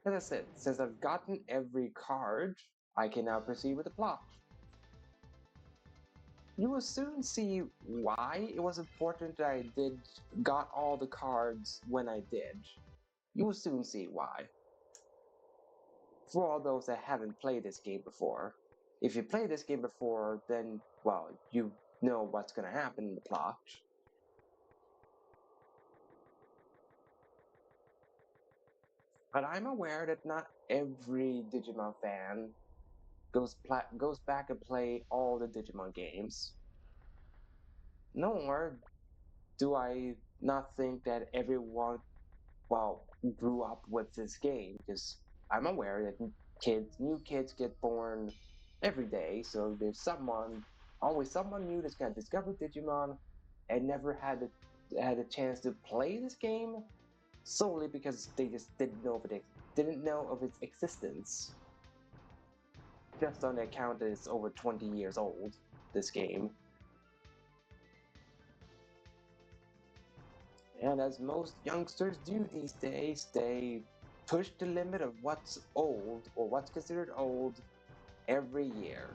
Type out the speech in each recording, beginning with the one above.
As I said, since I've gotten every card, I can now proceed with the plot. You will soon see why it was important that I got all the cards when I did. You will soon see why. For all those that haven't played this game before. If you played this game before, then, well, you know what's gonna happen in the plot. But I'm aware that not every Digimon fan goes back and play all the Digimon games. Nor do I not think that everyone, well, grew up with this game, because I'm aware that new kids get born every day, so there's always someone new that's gonna discover Digimon and never had a chance to play this game solely because they just didn't know of its existence. Just on the account that it's over 20 years old, this game. And as most youngsters do these days, they push the limit of what's old or what's considered old every year.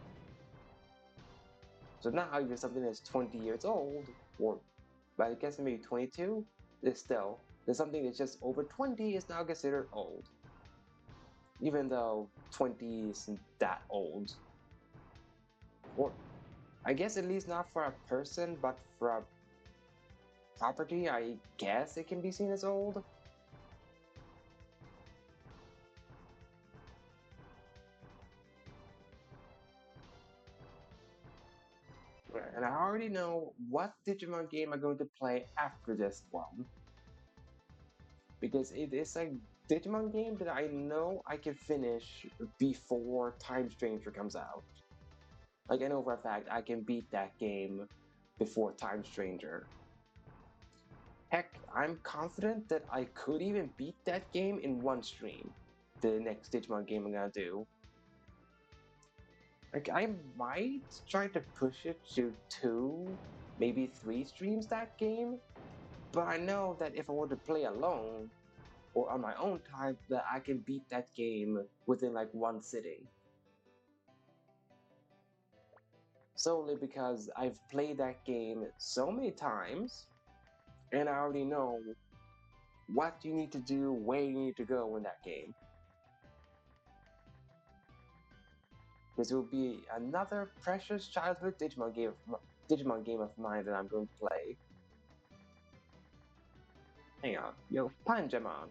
So now even something that's 20 years old, or I guess maybe 22, is still, there's something that's just over 20 is now considered old. Even though 20 isn't that old. Or I guess at least not for a person, but for a property, I guess it can be seen as old. And I already know what Digimon game I'm going to play after this one. Because it is a Digimon game that I know I can finish before Time Stranger comes out. Like, I know for a fact I can beat that game before Time Stranger. Heck, I'm confident that I could even beat that game in one stream. The next Digimon game I'm gonna do. Like, I might try to push it to 2, maybe 3 streams that game, but I know that if I were to play alone, or on my own time, that I can beat that game within like one sitting. Solely because I've played that game so many times, and I already know what you need to do, where you need to go in that game. This will be another precious childhood Digimon game of mine that I'm going to play. Hang on, yo, Panjyamon.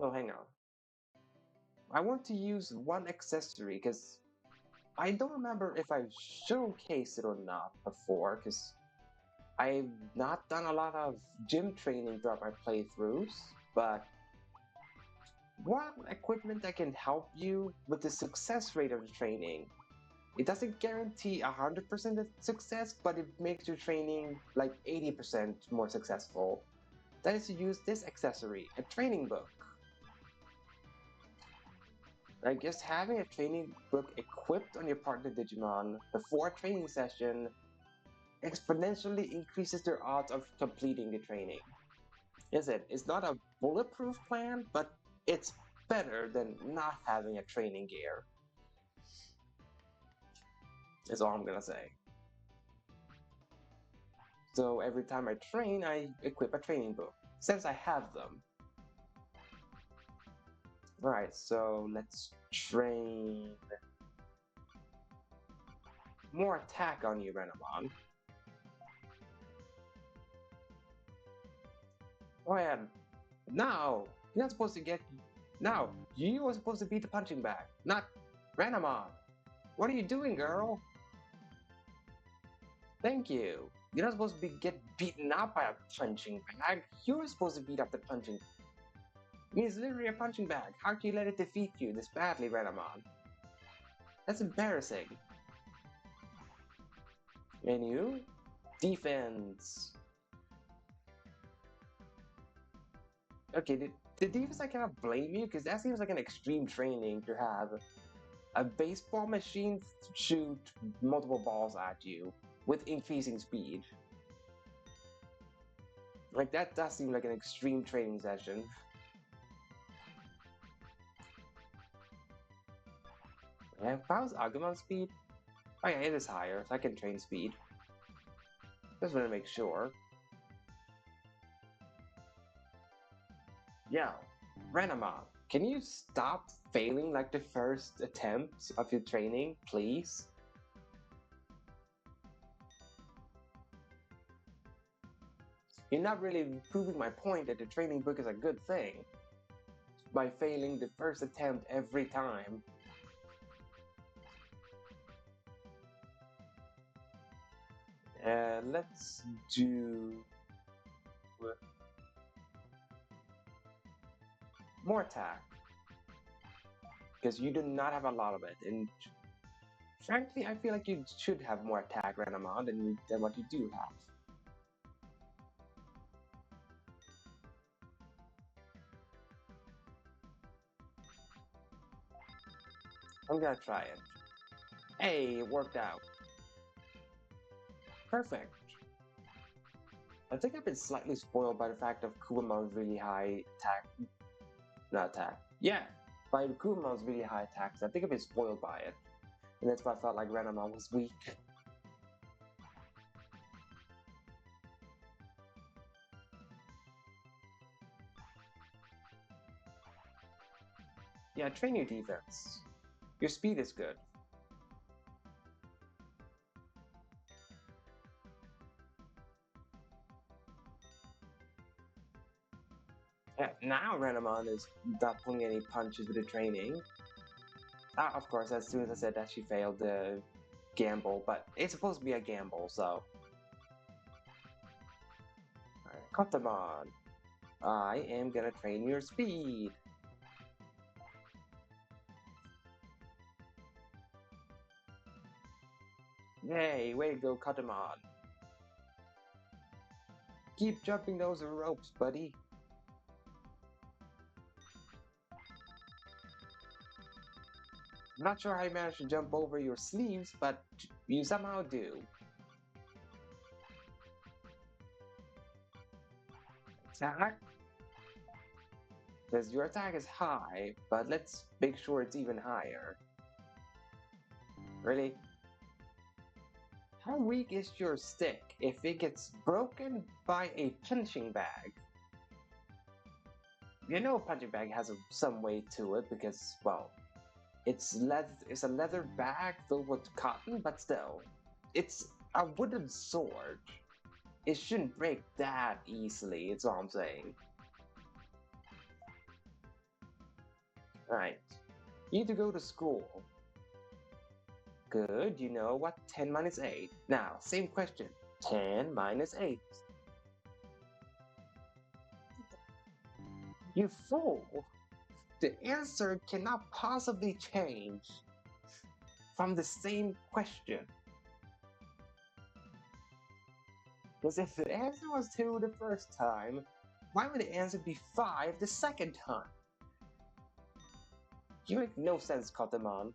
Oh, hang on. I want to use one accessory because I don't remember if I've showcased it or not before, because I've not done a lot of gym training throughout my playthroughs, but what equipment that can help you with the success rate of the training? It doesn't guarantee 100% of success, but it makes your training like 80% more successful. That is to use this accessory, a training book. I guess having a training book equipped on your partner Digimon before a training session exponentially increases their odds of completing the training. Is it? It's not a bulletproof plan, but it's better than not having a training gear. Is all I'm gonna say. So every time I train, I equip a training book, since I have them. Alright, so let's train more attack on you, Renamon. Oh yeah, now! You're not supposed to get... Now, you were supposed to beat the punching bag, not Renamon! What are you doing, girl? Thank you. You're not supposed to get beaten up by a punching bag. You're supposed to beat up the punching... I mean, it's literally a punching bag. How can you let it defeat you this badly, Renamon? That's embarrassing. Menu? Defense. Okay, the defense I cannot blame you, because that seems like an extreme training to have a baseball machine shoot multiple balls at you with increasing speed. Like, that does seem like an extreme training session. Yeah, how's Agumon speed? Oh yeah, it is higher, so I can train speed. Just want to make sure. Yeah, Renamon, can you stop failing like the first attempt of your training, please? You're not really proving my point that the training book is a good thing by failing the first attempt every time. Let's do more attack, because you do not have a lot of it, and frankly, I feel like you should have more attack, Renamon, than what you do have. I'm gonna try it. Hey, it worked out. Perfect. I think I've been slightly spoiled by the fact of Kumamon's really high attack. Not attack. Yeah, by Kumamon's really high attacks. I think I've been spoiled by it. And that's why I felt like Renamon was weak. Yeah, train your defense. Your speed is good. Yeah, now Renamon is not pulling any punches with the training. Of course, as soon as I said that, she failed the gamble, but it's supposed to be a gamble, so. Alright, Kotamon, I am gonna train your speed. Yay, way to go, Kotamon. Keep jumping those ropes, buddy. I'm not sure how you managed to jump over your sleeves, but you somehow do. Attack? Because your attack is high, but let's make sure it's even higher. Really? How weak is your stick if it gets broken by a punching bag? You know a punching bag has some weight to it because, well, it's a leather bag filled with cotton, but still, it's a wooden sword. It shouldn't break that easily, it's all I'm saying. Alright. You need to go to school. Good, you know what 10 minus 8. Now, same question. 10 minus 8. You fool! The answer cannot possibly change from the same question. Because if the answer was 2 the first time, why would the answer be 5 the second time? You make no sense, Kotamon.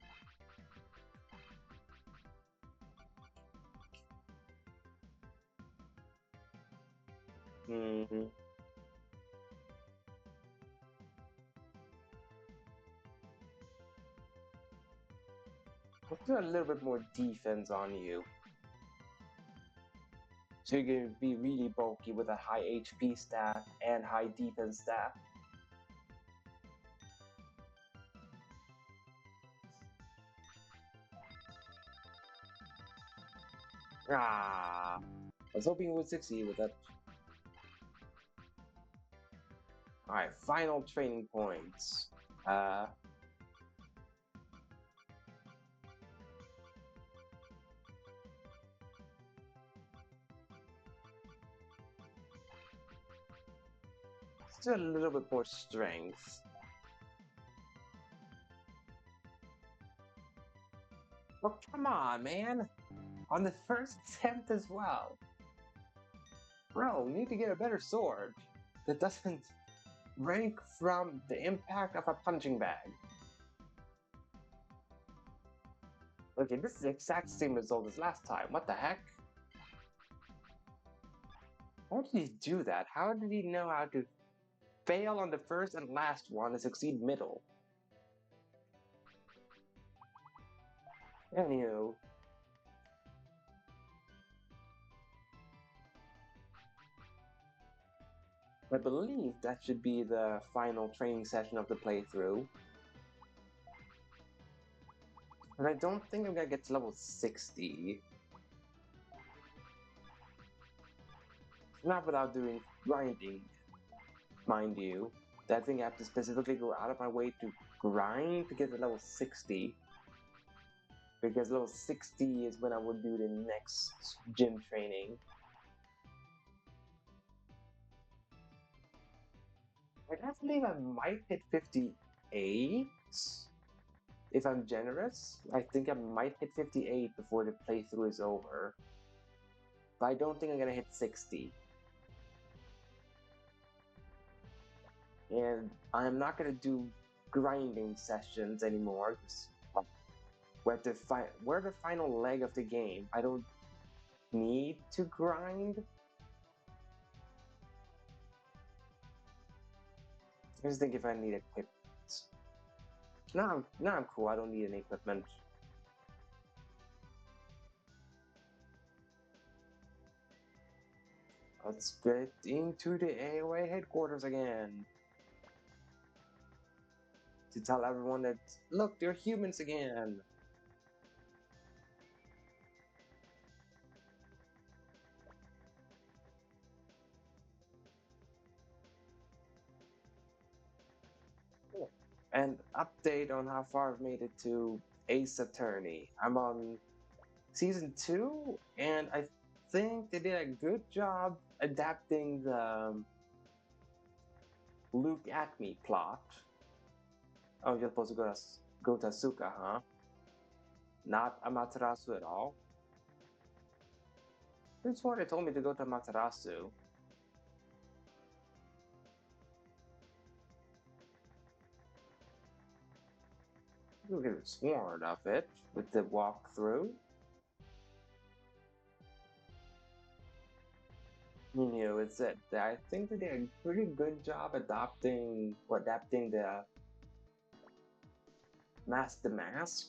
Let's do a little bit more defense on you. So you're going to be really bulky with a high HP stat and high defense stat. I was hoping you would succeed with it. Alright, final training points. Still a little bit more strength. Oh, come on, man! On the first attempt as well! Bro, you need to get a better sword that doesn't break from the impact of a punching bag. Okay, this is the exact same result as last time. What the heck? How did he do that? How did he know how to fail on the first and last one and succeed middle? Anywho, I believe that should be the final training session of the playthrough. And I don't think I'm gonna get to level 60. Not without doing grinding, mind you. I think I have to specifically go out of my way to grind to get to level 60. Because level 60 is when I would do the next gym training. I believe I might hit 58 if I'm generous. I think I might hit 58 before the playthrough is over. But I don't think I'm gonna hit 60. And I'm not gonna do grinding sessions anymore. We're the final leg of the game. I don't need to grind. I just think if I need equipment. Now I'm cool. I don't need any equipment. Let's get into the AOA headquarters again. To tell everyone that, look, they're humans again. And update on how far I've made it to Ace Attorney. I'm on season 2, and I think they did a good job adapting the Luke at me plot. Oh, you're supposed to go to Asuka, huh? Not Amaterasu at all. I swore they told me to go to Amaterasu. You could have sworn of it with the walkthrough. You know, it's it. I think they did a pretty good job adapting the Mask the Mask.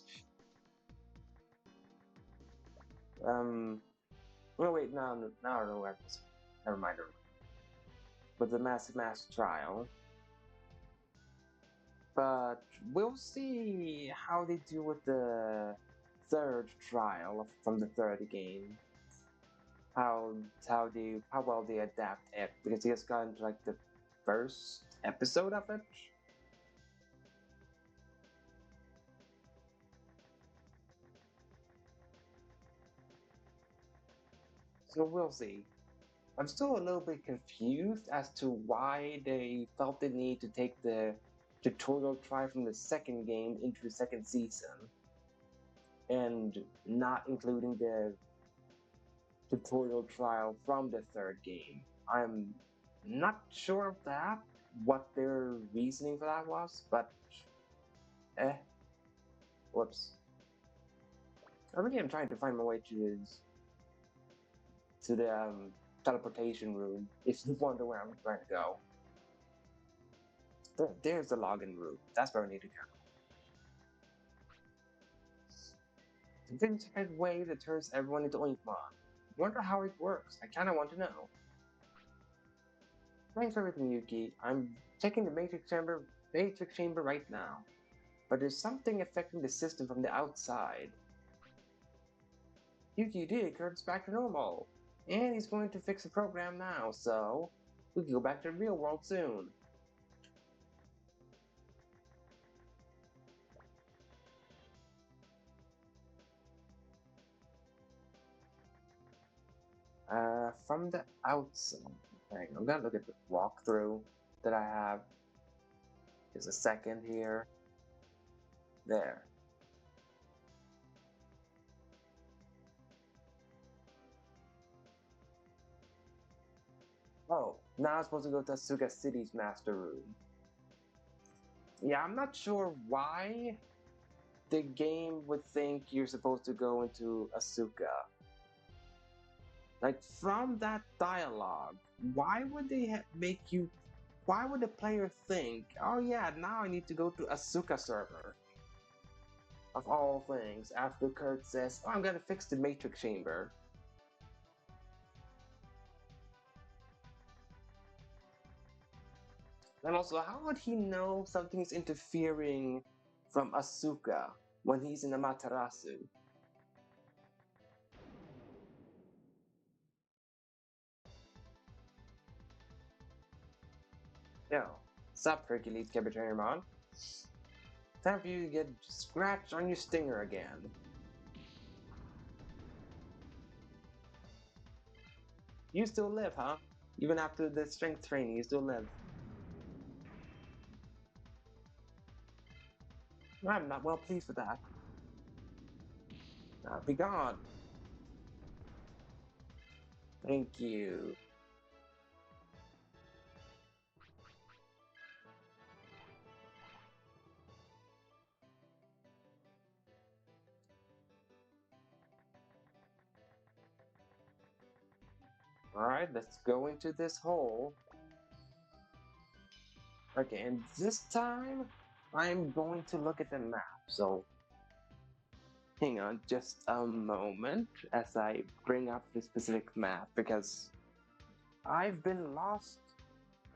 Oh wait, no, I don't know where it was. Never mind. But the Mask trial. But we'll see how they do with the third trial from the third game. How well they adapt it, because he has gotten to like the first episode of it. So we'll see. I'm still a little bit confused as to why they felt the need to take the tutorial trial from the second game into the second season and not including the tutorial trial from the third game. I'm not sure of that, what their reasoning for that was, but whoops. I really am trying to find my way to the teleportation room, if you wonder where I'm trying to go. There's the login room. That's where I need to go. The Vintage way that turns everyone into Oinkmon. Wonder how it works. I kinda want to know. Thanks for everything, Yuki. I'm checking the matrix chamber right now. But there's something affecting the system from the outside. Yuki did turns back to normal. And he's going to fix the program now, so we can go back to the real world soon. From the outside. I'm gonna look at the walkthrough that I have. Just a second here. There. Oh, now I'm supposed to go to Asuka City's master room. Yeah, I'm not sure why the game would think you're supposed to go into Asuka. Like from that dialogue, why would they make you? Why would the player think, oh yeah, now I need to go to Asuka Server of all things after Kurt says, oh, I'm gonna fix the Matrix Chamber. And also, how would he know something's interfering from Asuka when he's in Amaterasu? Yo, sup, Hercules Panjyamon? Time for you to get scratched on your stinger again. You still live, huh? Even after the strength training, you still live. I'm not well pleased with that. Be gone. Thank you. Alright, let's go into this hole. Okay, and this time, I'm going to look at the map. So, hang on just a moment as I bring up the specific map because I've been lost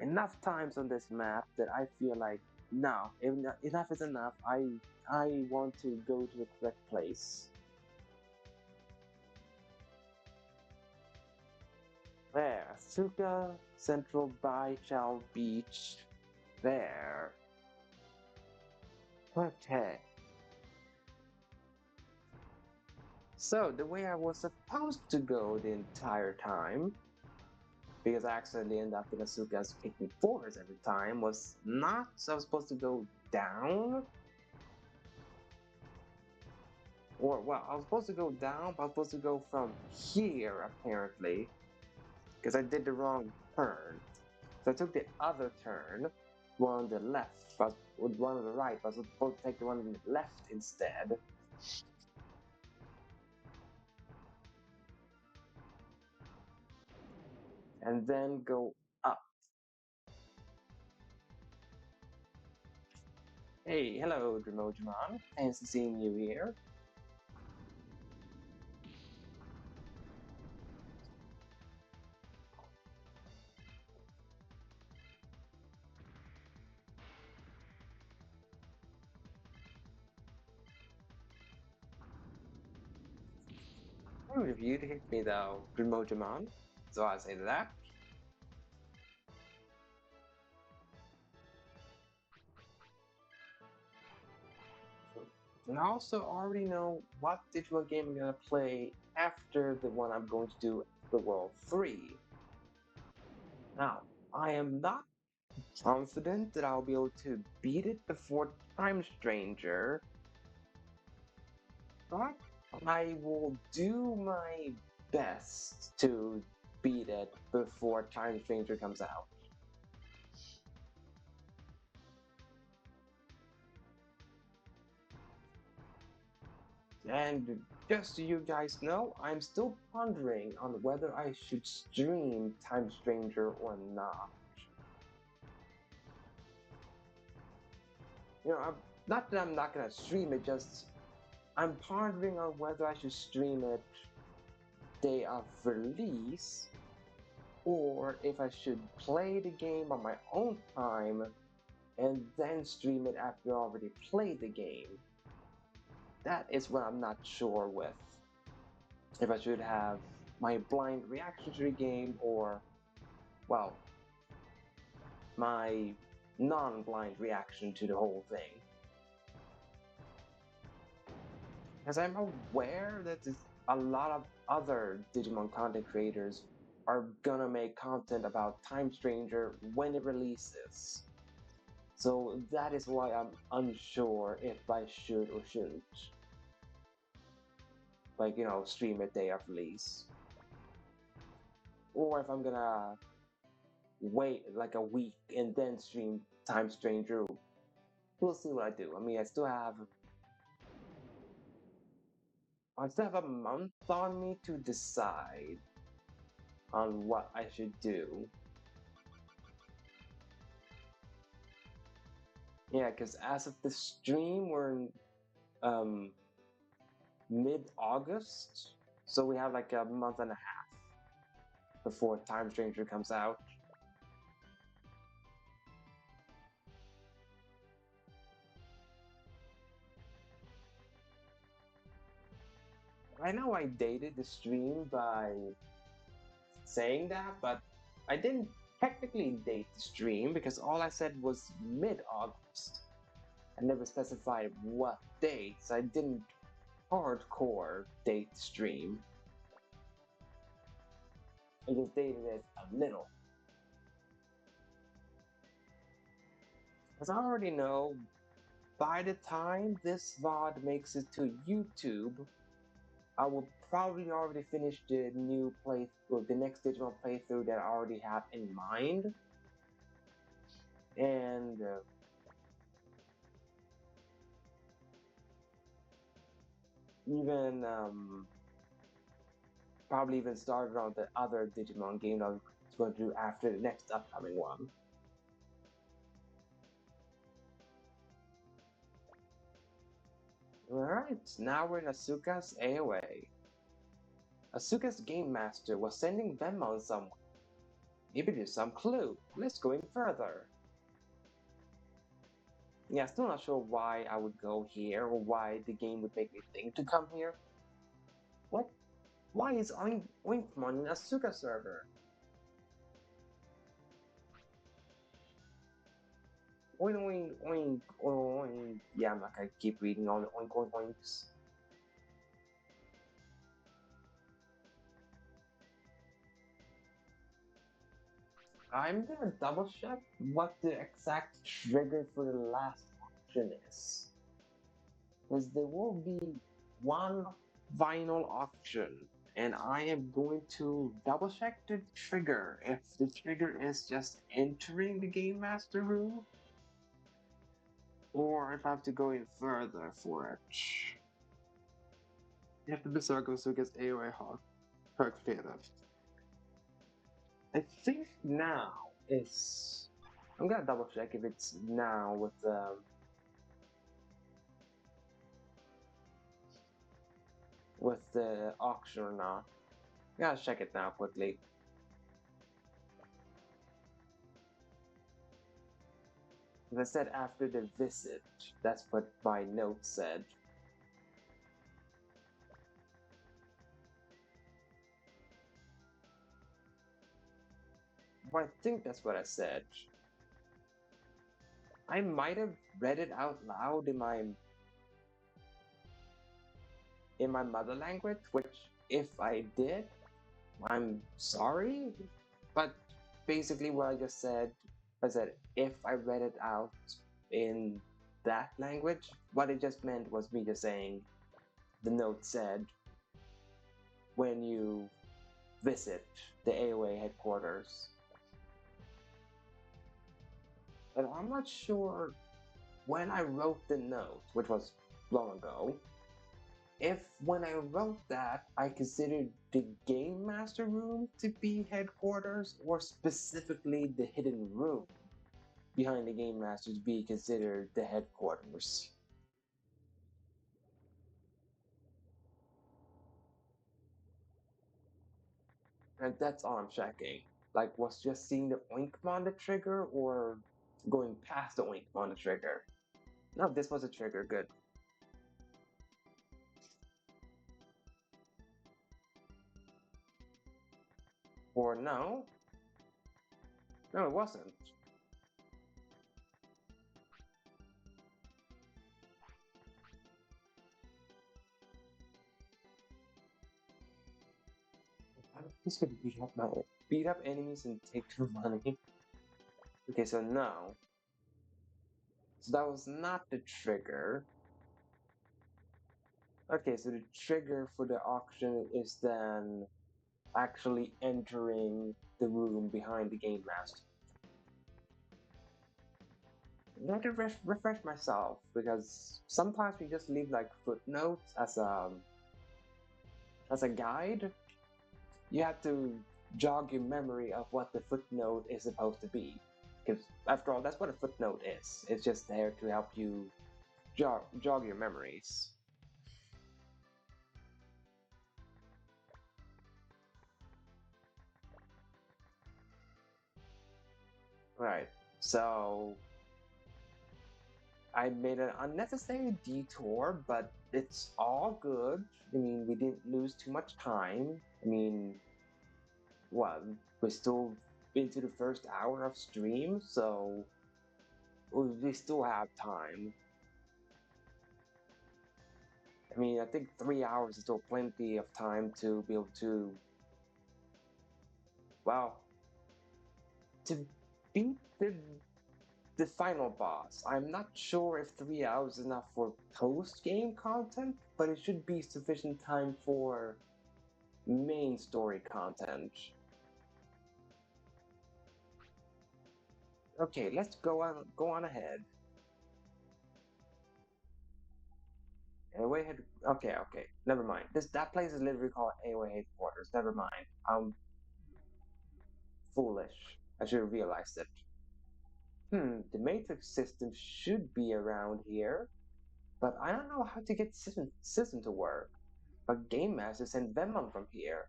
enough times on this map that I feel like no, enough is enough. I want to go to the correct place. There, Asuka Central Baichao Beach. There. Okay. So the way I was supposed to go the entire time, because I accidentally ended up in Asuka's picking forest every time, was not. So I was supposed to go down. Or, well, I was supposed to go down, but I was supposed to go from here, apparently. Because I did the wrong turn. So I took the other turn, one on the left, but with one on the right, but I was supposed to take the one on the left instead. And then go up. Hey, hello, Digimon. Fancy seeing you here. If you'd hit me though, Digimon. So I say that. And I also already know what digital game I'm gonna play after the one I'm going to do, the World 3. Now, I am not confident that I'll be able to beat it before Time Stranger, but I will do my best to beat it before Time Stranger comes out. And just so you guys know, I'm still pondering on whether I should stream Time Stranger or not. Not that I'm not gonna stream it, just I'm pondering on whether I should stream it day of release or if I should play the game on my own time and then stream it after I already played the game. That is what I'm not sure with. If I should have my blind reaction to the game or, well, my non-blind reaction to the whole thing. Because I'm aware that a lot of other Digimon content creators are gonna make content about Time Stranger when it releases. So that is why I'm unsure if I should or shouldn't. Like, stream it day of release. Or if I'm gonna wait like a week and then stream Time Stranger. We'll see what I do. I mean, I still have a month on me to decide. on what I should do. Yeah, because as of the stream, we're in um, mid-August, so we have like a month and a half before Time Stranger comes out. I know I dated the stream by saying that, but I didn't technically date the stream because all I said was mid-August. I never specified what dates. I didn't hardcore date the stream. I just dated it a little. As I already know, by the time this VOD makes it to YouTube, I will probably already finish the new playthrough, the next Digimon playthrough that I already have in mind. And even probably even started on the other Digimon game I was going to do after the next upcoming one. Alright, now we're in Asuka's AOA. Asuka's game master was sending them on somewhere. Maybe there's some clue. Let's go in further. Yeah, still not sure why I would go here or why the game would make me think to come here. What? Why is Oinkmon in Asuka server? Oink oink oink oink. Yeah, I'm not gonna keep reading all the oink oink oinks. I'm gonna double check what the exact trigger for the last auction is. Because there will be one final auction, and I am going to double check the trigger. If the trigger is just entering the Game Master room, or if I have to go in further for it. You have to be circle so it gets AOA hard. Perfect. I think now is. I'm gonna double check if it's now with the auction or not. Gotta check it now quickly. As I said after the visit, that's what my note said. Well, I think that's what I said. I might have read it out loud in my mother language, which if I did, I'm sorry. But basically what I said if I read it out in that language, what it just meant was me just saying the note said when you visit the AOA headquarters. And I'm not sure when I wrote the note, which was long ago, if when I wrote that I considered the Game Master room to be headquarters or specifically the hidden room behind the Game Master to be considered the headquarters. And that's all I'm checking. Like, was just seeing the Oinkmon the trigger or going past the Oinkmon the trigger? No, this was a trigger, good. Or no? No, it wasn't. I'm just gonna beat up enemies and take their money. Okay, so no. So that was not the trigger. Okay, so the trigger for the auction is then actually entering the room behind the Game Master. I can refresh myself because sometimes we just leave like footnotes as a guide. You have to jog your memory of what the footnote is supposed to be. Because after all, that's what a footnote is. It's just there to help you jog your memories. Right. So I made an unnecessary detour, but it's all good. I mean, we didn't lose too much time. I mean, well, we're still into the first hour of stream, so we still have time. I mean, I think 3 hours is still plenty of time to be able to, well, to beat the final boss. I'm not sure if 3 hours is enough for post-game content, but it should be sufficient time for main story content. Okay, let's go on ahead. AOA head. Okay. Never mind. That place is literally called AOA headquarters. Never mind. I'm foolish. I should have realized it. The matrix system should be around here, but I don't know how to get system to work. But Game Master sent Venom from here.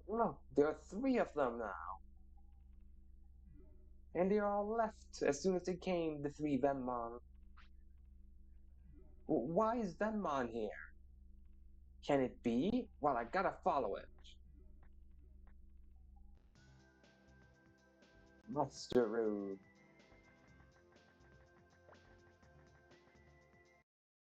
Look, there are three of them now. And they all left as soon as they came, the three Venmon. Why is Venmon here? Can it be? Well, I gotta follow it. Master Rude.